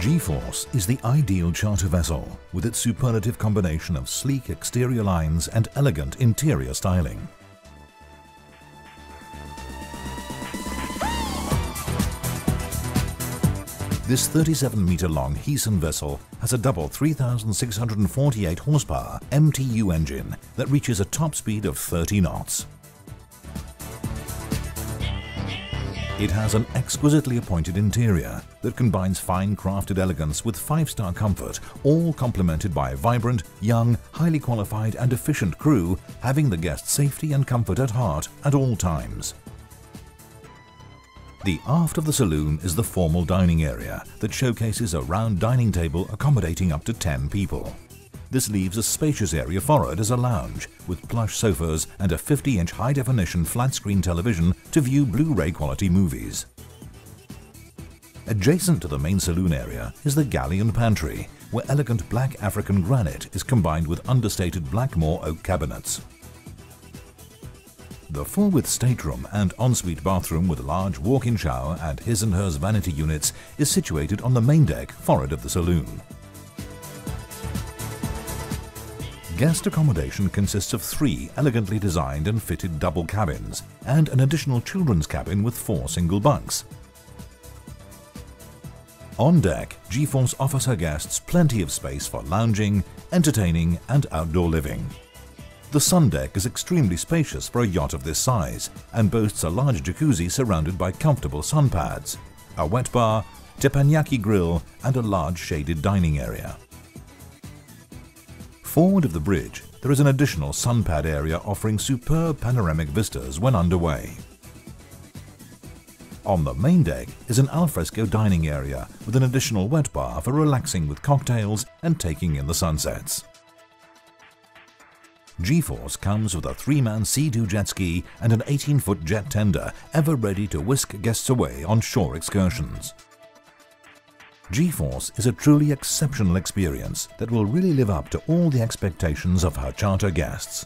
Gforce is the ideal charter vessel with its superlative combination of sleek exterior lines and elegant interior styling. This 37-meter-long Heeson vessel has a double 3,648 horsepower MTU engine that reaches a top speed of 30 knots. It has an exquisitely appointed interior that combines fine crafted elegance with 5-star comfort, all complemented by a vibrant, young, highly qualified and efficient crew having the guest's safety and comfort at heart at all times. The aft of the saloon is the formal dining area that showcases a round dining table accommodating up to 10 people. This leaves a spacious area forward as a lounge, with plush sofas and a 50-inch high-definition flat-screen television to view Blu-ray quality movies. Adjacent to the main saloon area is the galley and pantry, where elegant black African granite is combined with understated Blackmore oak cabinets. The full-width stateroom and ensuite bathroom with a large walk-in shower and his and hers vanity units is situated on the main deck forward of the saloon. Guest accommodation consists of 3 elegantly designed and fitted double cabins and an additional children's cabin with 4 single bunks. On deck, Gforce offers her guests plenty of space for lounging, entertaining and outdoor living. The sun deck is extremely spacious for a yacht of this size and boasts a large jacuzzi surrounded by comfortable sun pads, a wet bar, teppanyaki grill and a large shaded dining area. Forward of the bridge, there is an additional sun pad area offering superb panoramic vistas when underway. On the main deck is an alfresco dining area with an additional wet bar for relaxing with cocktails and taking in the sunsets. Gforce comes with a 3-man Sea-Doo jet ski and an 18-foot jet tender, ever ready to whisk guests away on shore excursions. Gforce is a truly exceptional experience that will really live up to all the expectations of her charter guests.